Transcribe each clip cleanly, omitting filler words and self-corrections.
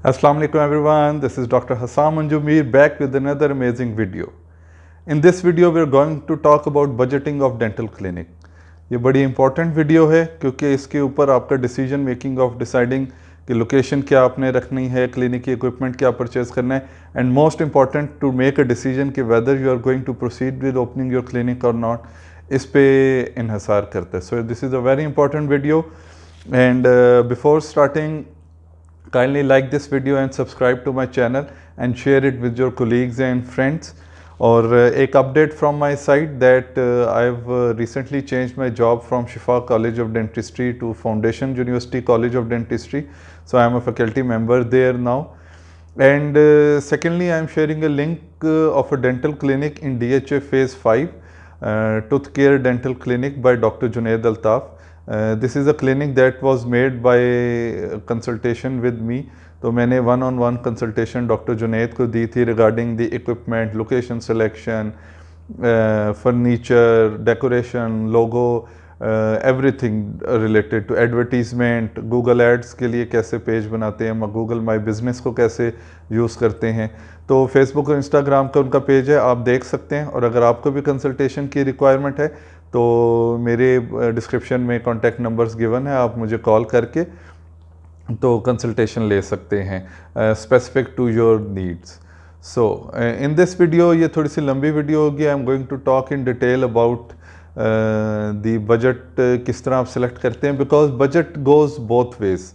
Assalamu alaikum everyone, this is Dr. Hassam Manjumir back with another amazing video. In this video we are going to talk about budgeting of dental clinic. ये बड़ी important video है क्योंकि इसके ऊपर आपका decision making of deciding कि location क्या आपने रखनी है, clinic की equipment क्या purchase करना है, and most important to make a decision कि whether you are going to proceed with opening your clinic or not, इस पे इन्हसार करता है. So this is a very important video and before starting, kindly like this video and subscribe to my channel and share it with your colleagues and friends. और एक update from my side that I've recently changed my job from Shifa College of Dentistry to Foundation University College of Dentistry. So I am a faculty member there now. And secondly, I am sharing a link of a dental clinic in DHA Phase 5, Tooth Care Dental Clinic by Dr. Junaid Altaf. This is a clinic that was made by consultation with me. तो मैंने one-on-one consultation doctor Junaid को दी थी regarding the equipment, location selection, furniture, decoration, logo, everything related to advertisement, Google Ads के लिए कैसे page बनाते हैं, Google My Business को कैसे यूज़ करते हैं. तो Facebook और Instagram का उनका पेज है, आप देख सकते हैं. और अगर आपको भी कंसल्टेशन की रिक्वायरमेंट है तो मेरे डिस्क्रिप्शन में कॉन्टैक्ट नंबर्स गिवन है, आप मुझे कॉल करके तो कंसल्टेशन ले सकते हैं specific to your needs. So in this video, ये थोड़ी सी लंबी वीडियो होगी. I am going to talk in detail about the budget, किस तरह आप सेलेक्ट करते हैं, because budget goes both ways.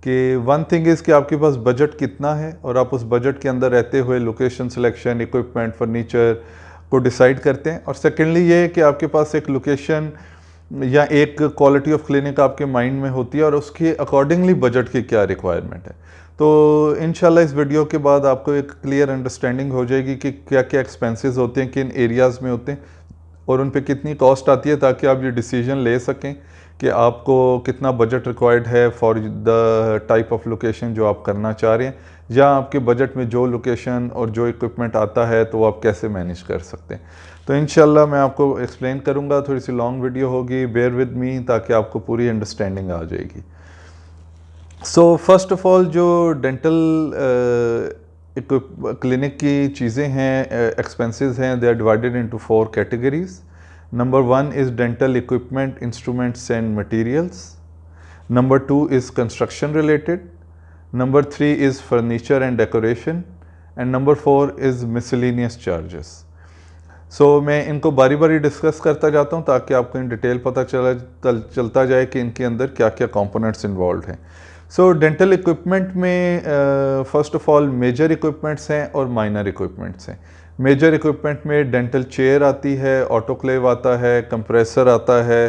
कि वन थिंग इज़ कि आपके पास बजट कितना है और आप उस बजट के अंदर रहते हुए लोकेशन सिलेक्शन, इक्विपमेंट, फर्नीचर को डिसाइड करते हैं. और सेकेंडली ये कि आपके पास एक लोकेशन या एक क्वालिटी ऑफ क्लिनिक आपके माइंड में होती है और उसके अकॉर्डिंगली बजट की क्या रिक्वायरमेंट है. तो इंशाल्लाह इस वीडियो के बाद आपको एक क्लियर अंडरस्टैंडिंग हो जाएगी कि क्या क्या एक्सपेंसेस होते हैं, किन एरियाज़ में होते हैं और उन पे कितनी कॉस्ट आती है, ताकि आप ये डिसीजन ले सकें कि आपको कितना बजट रिक्वायर्ड है for the type of location जो आप करना चाह रहे हैं, या आपके बजट में जो लोकेशन और जो इक्विपमेंट आता है तो वो आप कैसे मैनेज कर सकते हैं. तो इंशाल्लाह मैं आपको एक्सप्लेन करूंगा. थोड़ी सी लॉन्ग वीडियो होगी, बेयर विद मी, ताकि आपको पूरी अंडरस्टैंडिंग आ जाएगी. सो फर्स्ट ऑफ ऑल, जो डेंटल क्लिनिक की चीज़ें हैं, एक्सपेंसेस हैं, they are divided into 4 categories. Number 1 is dental equipment, instruments and materials. Number 2 is construction related. Number 3 is furniture and decoration. And number 4 is miscellaneous charges. So मैं इनको बारी बारी discuss करता जाता हूँ ताकि आपको इन डिटेल पता चलता जाए कि इनके अंदर क्या क्या कंपोनेंट्स इन्वॉल्व हैं. सो डेंटल इक्विपमेंट में first of all major equipments हैं और माइनर इक्विपमेंट्स हैं. मेजर इक्विपमेंट में डेंटल चेयर आती है, ऑटोक्लेव आता है, कंप्रेसर आता है,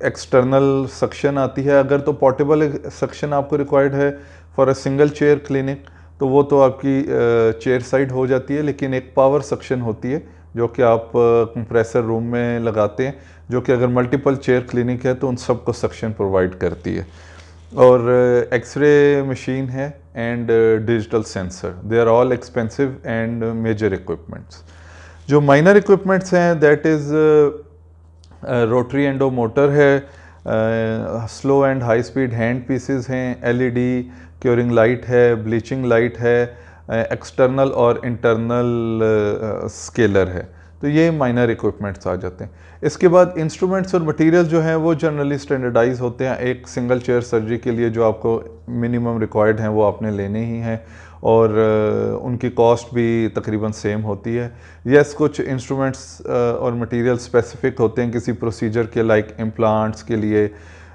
एक्सटर्नल सक्शन आती है. अगर तो पोर्टेबल सक्शन आपको रिक्वायर्ड है for a single chair clinic तो वो तो आपकी चेयर साइड हो जाती है, लेकिन एक पावर सक्शन होती है जो कि आप कंप्रेसर रूम में लगाते हैं, जो कि अगर मल्टीपल चेयर क्लिनिक है तो उन सबको सक्शन प्रोवाइड करती है. और एक्सरे मशीन है and digital sensor, they are all expensive and major equipments. जो माइनर इक्विपमेंट्स हैं that is rotary endo motor है, slow and high speed hand pieces हैं, एलईडी क्योरिंग लाइट है, ब्लीचिंग लाइट है, एक्सटर्नल और internal scaler है. तो ये माइनर इक्विपमेंट्स आ जाते हैं. इसके बाद इंस्ट्रूमेंट्स और मटेरियल जो हैं वो जनरली स्टैंडर्डाइज होते हैं. एक सिंगल चेयर सर्जरी के लिए जो आपको मिनिमम रिक्वायर्ड हैं वो आपने लेने ही हैं और उनकी कॉस्ट भी तकरीबन सेम होती है. यस, कुछ इंस्ट्रूमेंट्स और मटेरियल स्पेसिफिक होते हैं किसी प्रोसीजर के, लाइक इम्प्लांट्स के लिए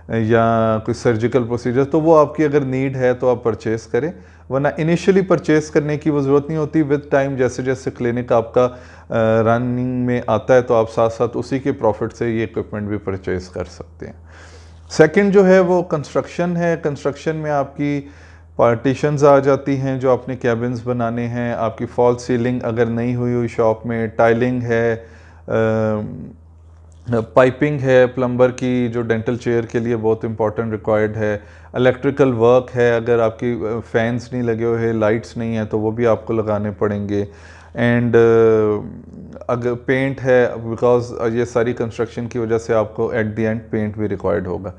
या कोई सर्जिकल प्रोसीजर, तो वो आपकी अगर नीड है तो आप परचेस करें, वरना इनिशियली परचेस करने की वो ज़रूरत नहीं होती. विद टाइम जैसे जैसे क्लिनिक आपका रनिंग में आता है तो आप साथ साथ उसी के प्रॉफिट से ये इक्विपमेंट भी परचेस कर सकते हैं. सेकंड जो है वो कंस्ट्रक्शन है. कंस्ट्रक्शन में आपकी पार्टीशंस आ जाती हैं जो आपने कैबिन्स बनाने हैं, आपकी फॉल सीलिंग अगर नहीं हुई शॉप में, टाइलिंग है, पाइपिंग है प्लम्बर की जो डेंटल चेयर के लिए बहुत इंपॉर्टेंट रिक्वायर्ड है, इलेक्ट्रिकल वर्क है, अगर आपकी फैंस नहीं लगे हुए, लाइट्स नहीं है तो वो भी आपको लगाने पड़ेंगे. एंड अगर पेंट है, बिकॉज ये सारी कंस्ट्रक्शन की वजह से आपको एट द एंड पेंट भी रिक्वायर्ड होगा.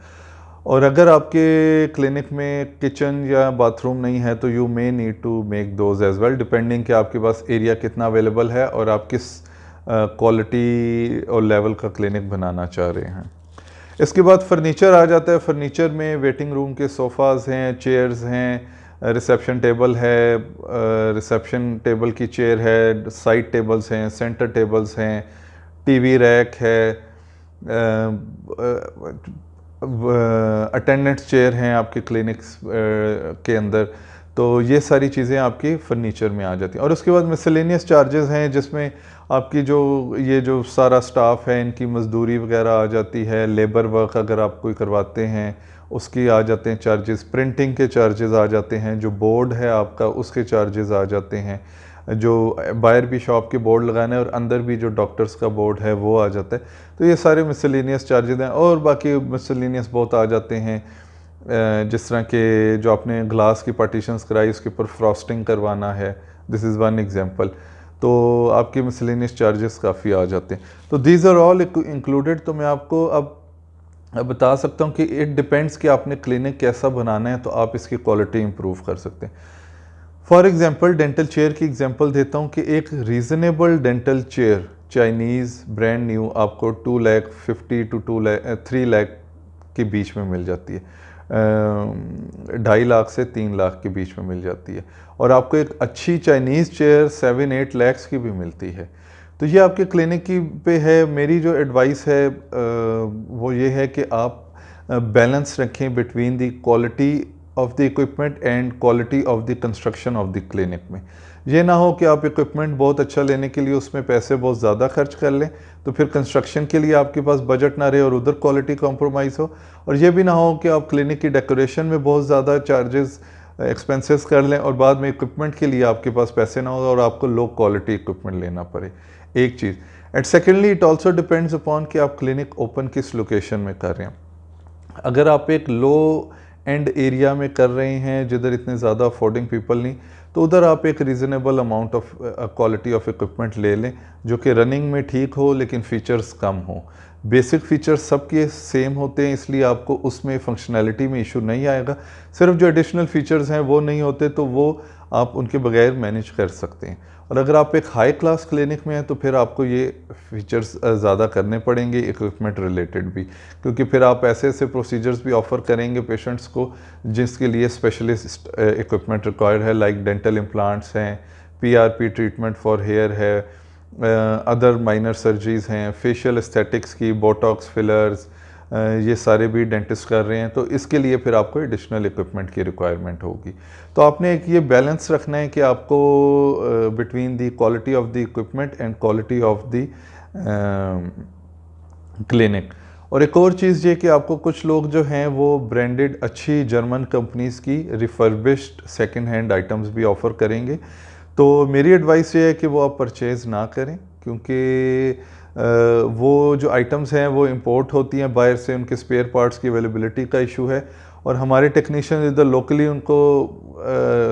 और अगर आपके क्लिनिक में किचन या बाथरूम नहीं है तो you may need to make those as well, depending कि आपके पास एरिया कितना अवेलेबल है और आप किस क्वालिटी और लेवल का क्लिनिक बनाना चाह रहे हैं। इसके बाद फर्नीचर आ जाता है। फर्नीचर में वेटिंग रूम के सोफ़ाज़ हैं, चेयर्स हैं, रिसेप्शन टेबल है, रिसेप्शन टेबल की चेयर है, साइड टेबल्स हैं, सेंटर टेबल्स हैं, टीवी रैक है, अटेंडेंट्स चेयर हैं आपके क्लिनिक्स के अंदर। तो ये सारी चीज़ें आपकी फ़र्नीचर में आ जाती हैं। और उसके बाद मिसलेनियस चार्जेस हैं जिसमें आपकी जो सारा स्टाफ है इनकी मजदूरी वगैरह आ जाती है, लेबर वर्क अगर आप कोई करवाते हैं उसकी आ जाते हैं चार्जेस, प्रिंटिंग के चार्जेस आ जाते हैं, जो बोर्ड है आपका उसके चार्जेस आ जाते हैं, जो बाहर भी शॉप के बोर्ड लगाना है और अंदर भी जो डॉक्टर्स का बोर्ड है वो आ जाता है। तो ये सारे मिसलेनियस चार्जेस हैं। और बाकी मिसलेनियस बहुत आ जाते हैं, जिस तरह के जो आपने ग्लास की पार्टीशंस कराई उसके ऊपर फ्रॉस्टिंग करवाना है, दिस इज़ वन एग्जांपल। तो आपके मिसलेनियस चार्जेस काफ़ी आ जाते हैं। तो दीज आर ऑल इंक्लूडेड। तो मैं आपको अब बता सकता हूँ कि इट डिपेंड्स कि आपने क्लिनिक कैसा बनाना है तो आप इसकी क्वालिटी इंप्रूव कर सकते हैं। फॉर एग्जांपल डेंटल चेयर की एग्जांपल देता हूँ कि एक reasonable dental chair Chinese brand new आपको 2,50,000 टू 3 लाख के बीच में मिल जाती है, 2.5 लाख से 3 लाख के बीच में मिल जाती है। और आपको एक अच्छी चाइनीज़ चेयर 7-8 लैक्स की भी मिलती है। तो ये आपके क्लिनिक की पे है। मेरी जो एडवाइस है वो ये है कि आप बैलेंस रखें between the quality of the equipment and quality of the construction of the clinic में। ये ना हो कि आप इक्विपमेंट बहुत अच्छा लेने के लिए उसमें पैसे बहुत ज़्यादा खर्च कर लें तो फिर कंस्ट्रक्शन के लिए आपके पास बजट ना रहे और उधर क्वालिटी कॉम्प्रोमाइज़ हो। और ये भी ना हो कि आप क्लिनिक की डेकोरेशन में बहुत ज़्यादा चार्जेस एक्सपेंसेस कर लें और बाद में इक्विपमेंट के लिए आपके पास पैसे ना हो और आपको लो क्वालिटी इक्विपमेंट लेना पड़े, एक चीज़। And secondly it also depends upon कि आप क्लिनिक ओपन किस लोकेशन में कर रहे हैं। अगर आप एक लो एंड एरिया में कर रहे हैं जिधर इतने ज़्यादा अफोर्डिंग पीपल नहीं, तो उधर आप एक reasonable amount of quality of equipment ले लें जो कि रनिंग में ठीक हो लेकिन फ़ीचर्स कम हो। बेसिक फ़ीचर्स सबके सेम होते हैं इसलिए आपको उसमें फंक्शनैलिटी में इशू नहीं आएगा। सिर्फ जो एडिशनल फ़ीचर्स हैं वो नहीं होते तो वो आप उनके बगैर मैनेज कर सकते हैं। और अगर आप एक हाई क्लास क्लिनिक में हैं तो फिर आपको ये फीचर्स ज़्यादा करने पड़ेंगे इक्विपमेंट रिलेटेड भी, क्योंकि फिर आप ऐसे ऐसे प्रोसीजर्स भी ऑफ़र करेंगे पेशेंट्स को जिसके लिए स्पेशलिस्ट इक्विपमेंट रिक्वायर्ड है, लाइक डेंटल इम्प्लांट्स हैं, PRP ट्रीटमेंट फॉर हेयर है, अदर माइनर सर्जरीज हैं, फेशियल एस्थेटिक्स की, बोटॉक्स, फिलर्स, ये सारे भी डेंटिस्ट कर रहे हैं। तो इसके लिए फिर आपको एडिशनल इक्विपमेंट की रिक्वायरमेंट होगी। तो आपने एक ये बैलेंस रखना है कि आपको between the quality of the equipment and quality of the clinic. और एक और चीज़ ये कि आपको कुछ लोग जो हैं वो ब्रांडेड अच्छी जर्मन कंपनीज़ की रिफर्बिश्ड सेकेंड हैंड आइटम्स भी ऑफ़र करेंगे। तो मेरी एडवाइस ये है कि वो आप परचेज़ ना करें, क्योंकि वो जो आइटम्स हैं वो इंपोर्ट होती हैं बाहर से, उनके स्पेयर पार्ट्स की अवेलेबिलिटी का इशू है और हमारे टेक्नीशियन इधर लोकली उनको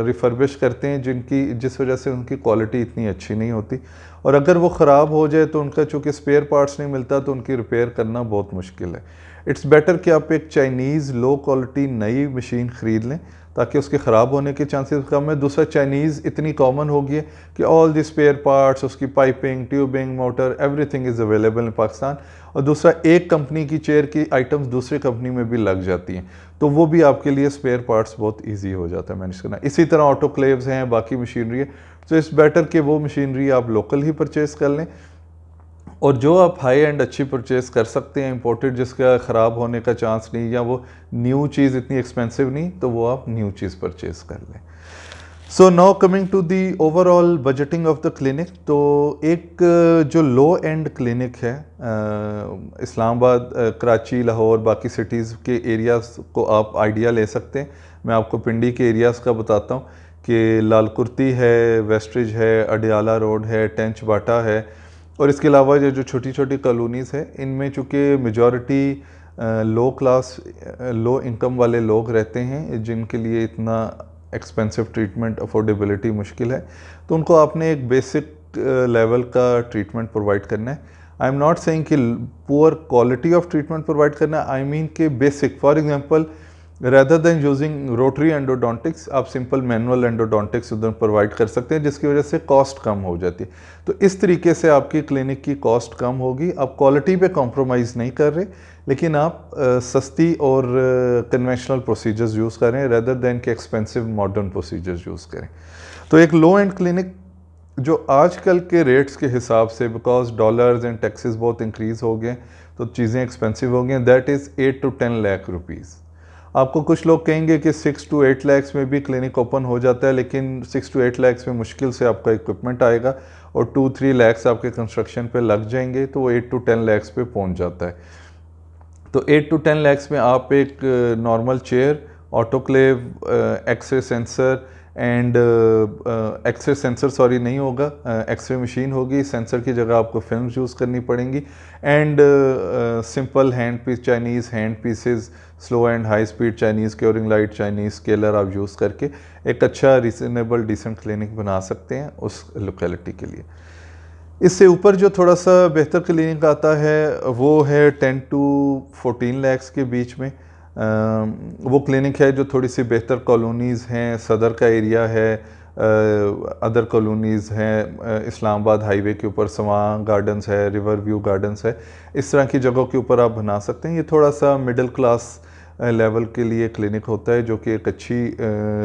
रिफर्बिश करते हैं जिस वजह से उनकी क्वालिटी इतनी अच्छी नहीं होती। और अगर वो ख़राब हो जाए तो उनका चूँकि स्पेयर पार्ट्स नहीं मिलता तो उनकी रिपेयर करना बहुत मुश्किल है। इट्स बेटर कि आप एक चाइनीज़ लो क्वालिटी नई मशीन ख़रीद लें ताकि उसके ख़राब होने के चांसेस कम है। दूसरा, चाइनीज़ इतनी कॉमन हो गई है कि ऑल द स्पेयर पार्ट्स, उसकी piping, tubing, motor, everything is available in Pakistan. और दूसरा, एक कंपनी की चेयर की आइटम्स दूसरी कंपनी में भी लग जाती हैं, तो वो भी आपके लिए स्पेयर पार्ट्स बहुत ईजी हो जाता है मैनेज करना। इसी तरह ऑटोक्लेव्स हैं, बाकी मशीनरी है। तो इट्स बेटर कि वो मशीनरी आप लोकल ही परचेज़ कर लें और जो आप हाई एंड अच्छी परचेज़ कर सकते हैं इंपोर्टेड, जिसका ख़राब होने का चांस नहीं या वो न्यू चीज़ इतनी एक्सपेंसिव नहीं, तो वो आप न्यू चीज़ परचेज़ कर लें। So now coming to the overall budgeting of the clinic. तो एक जो लो एंड क्लिनिक है इस्लामाबाद, कराची, लाहौर, बाकी सिटीज़ के एरियाज़ को आप आइडिया ले सकते हैं। मैं आपको पिंडी के एरियाज़ का बताता हूँ कि लालकुर्ती है, वेस्ट्रिज है, अडियाला रोड है, टेंच बाटा है और इसके अलावा जो छोटी छोटी कॉलोनीज़ है इनमें चूँकि मेजॉरिटी लो क्लास लो इनकम वाले लोग रहते हैं जिनके लिए इतना एक्सपेंसिव ट्रीटमेंट अफोर्डेबिलिटी मुश्किल है, तो उनको आपने एक बेसिक लेवल का ट्रीटमेंट प्रोवाइड करना है। आई एम नॉट सेइंग कि poor quality of treatment provide करना, आई मीन कि basic, for example rather than using rotary endodontics आप सिंपल मैनुअल एंडोडोंटिक्स उधर प्रोवाइड कर सकते हैं, जिसकी वजह से कॉस्ट कम हो जाती है। तो इस तरीके से आपकी क्लिनिक की कॉस्ट कम होगी। आप क्वालिटी पे कॉम्प्रोमाइज़ नहीं कर रहे, लेकिन आप सस्ती और कन्वेंशनल प्रोसीजर्स यूज़ कर रहे हैं रेदर देन के एक्सपेंसिव मॉडर्न प्रोसीजर्स यूज़ करें। तो एक लो एंड क्लिनिक जो आजकल के रेट्स के हिसाब से, बिकॉज डॉलर्स एंड टैक्सेस बहुत इंक्रीज़ हो गए तो चीज़ें एक्सपेंसिव हो गई, that is 8 to 10 lakh rupees. आपको कुछ लोग कहेंगे कि 6 to 8 lakhs में भी क्लिनिक ओपन हो जाता है, लेकिन 6 to 8 lakhs में मुश्किल से आपका इक्विपमेंट आएगा और 2-3 lakhs आपके कंस्ट्रक्शन पे लग जाएंगे, तो वो 8 to 10 lakhs पे पहुंच जाता है। तो 8 to 10 lakhs में आप एक normal chair, autoclave, x ray sensor and x ray sensor sorry नहीं होगा, एक्सरे मशीन होगी, सेंसर की जगह आपको फिल्म्स यूज़ करनी पड़ेंगी, and simple hand piece, Chinese hand pieces, slow and high speed Chinese curing light, Chinese scaler आप यूज़ करके एक अच्छा रीजनेबल डिसेंट क्लिनिक बना सकते हैं उस लोकेलिटी के लिए। इससे ऊपर जो थोड़ा सा बेहतर क्लिनिक आता है वो है 10 to 14 lakhs के बीच में। वो क्लिनिक है जो थोड़ी सी बेहतर कॉलोनीज़ हैं, सदर का एरिया है, अदर कॉलोनीज़ हैं, इस्लामाबाद हाईवे के ऊपर सवां गार्डन्स है, रिवर व्यू गार्डन्स है, इस तरह की जगहों के ऊपर आप बना सकते हैं। ये थोड़ा सा मिडिल क्लास लेवल के लिए क्लिनिक होता है, जो कि एक अच्छी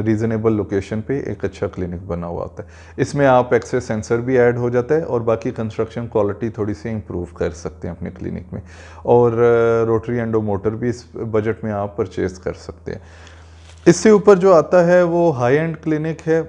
रीज़नेबल लोकेशन पे एक अच्छा क्लिनिक बना हुआ होता है। इसमें आप एक्सरे सेंसर भी ऐड हो जाता है और बाकी कंस्ट्रक्शन क्वालिटी थोड़ी सी इम्प्रूव कर सकते हैं अपने क्लिनिक में, और रोटरी एंडोमोटर भी इस बजट में आप परचेज़ कर सकते हैं। इससे ऊपर जो आता है वो हाई एंड क्लिनिक है,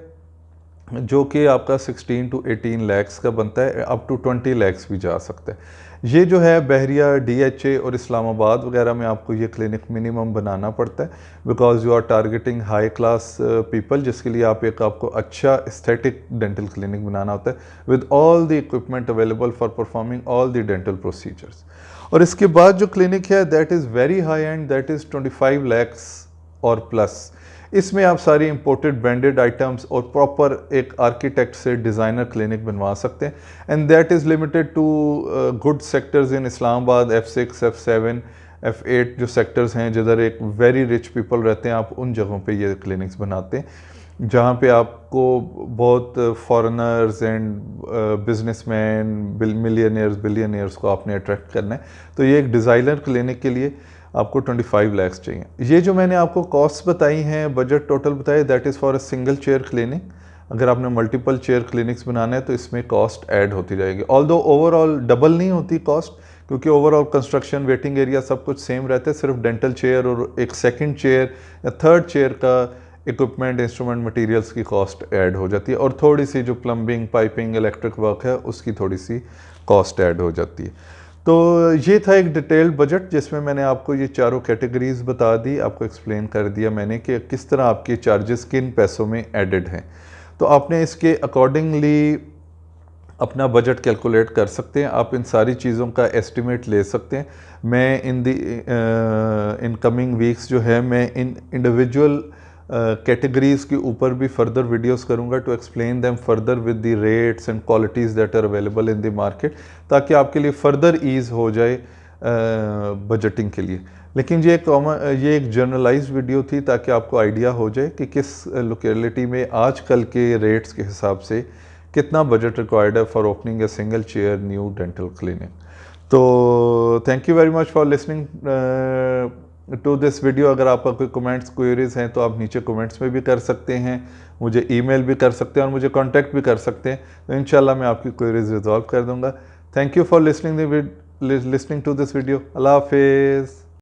जो कि आपका 16 to 18 lakhs का बनता है, अप टू 20 lakhs भी जा सकता है। ये जो है बहरिया, DHA और इस्लामाबाद वगैरह में आपको ये क्लिनिक मिनिमम बनाना पड़ता है, because you are targeting high class people, जिसके लिए आपको अच्छा एस्थेटिक डेंटल क्लिनिक बनाना होता है with all the equipment available for performing all the dental procedures. और इसके बाद जो क्लिनिक है that is very high end, that is 25 lakhs और प्लस। इसमें आप सारी इंपोर्टेड ब्रांडेड आइटम्स और प्रॉपर एक आर्किटेक्ट से डिज़ाइनर क्लिनिक बनवा सकते हैं, and that is limited to good sectors in Islamabad, F6, F7, F8 जो सेक्टर्स हैं जिधर एक वेरी रिच पीपल रहते हैं, आप उन जगहों पे ये क्लिनिक्स बनाते हैं जहाँ पे आपको बहुत foreigners and businessman, millionaires, billionaires को आपने अट्रैक्ट करना है। तो ये एक डिज़ाइनर क्लिनिक के लिए आपको 25 lakhs चाहिए। ये जो मैंने आपको कॉस्ट बताई हैं, बजट टोटल बताया, that is for a single chair clinic. अगर आपने मल्टीपल चेयर क्लिनिक्स बनाना है तो इसमें कॉस्ट ऐड होती जाएगी, ऑल्दो ओवरऑल डबल नहीं होती कॉस्ट, क्योंकि ओवरऑल कंस्ट्रक्शन, वेटिंग एरिया सब कुछ सेम रहता है, सिर्फ डेंटल चेयर और एक सेकंड चेयर या थर्ड चेयर का इक्विपमेंट, इंस्ट्रूमेंट, मटेरियल्स की कॉस्ट ऐड हो जाती है, और थोड़ी सी जो प्लम्बिंग, पाइपिंग, इलेक्ट्रिक वर्क है उसकी थोड़ी सी कॉस्ट ऐड हो जाती है। तो ये था एक डिटेल्ड बजट जिसमें मैंने आपको ये चारों कैटेगरीज बता दी, आपको एक्सप्लेन कर दिया मैंने कि किस तरह आपके चार्जेस किन पैसों में एडेड हैं। तो आपने इसके अकॉर्डिंगली अपना बजट कैलकुलेट कर सकते हैं, आप इन सारी चीज़ों का एस्टिमेट ले सकते हैं। मैं इन कमिंग वीक्स जो है मैं इन इंडिविजुअल कैटेगरीज़ के ऊपर भी फर्दर वीडियोस करूंगा to explain them further with the rates and qualities that are available in the market, ताकि आपके लिए फर्दर ईज़ हो जाए बजटिंग के लिए। लेकिन ये एक जनरलाइज्ड वीडियो थी ताकि आपको आइडिया हो जाए कि किस लोकेलिटी में आजकल के रेट्स के हिसाब से कितना बजट रिक्वायर्ड है for opening a single chair new dental clinic. तो thank you very much for listening to this video. अगर आपका कोई कमेंट्स, क्वेरीज हैं तो आप नीचे कमेंट्स में भी कर सकते हैं, मुझे ईमेल भी कर सकते हैं और मुझे कांटेक्ट भी कर सकते हैं, तो इंशाल्लाह मैं आपकी क्वेरीज रिजॉल्व कर दूंगा। Thank you for listening to this video. अल्लाह हाफिज़।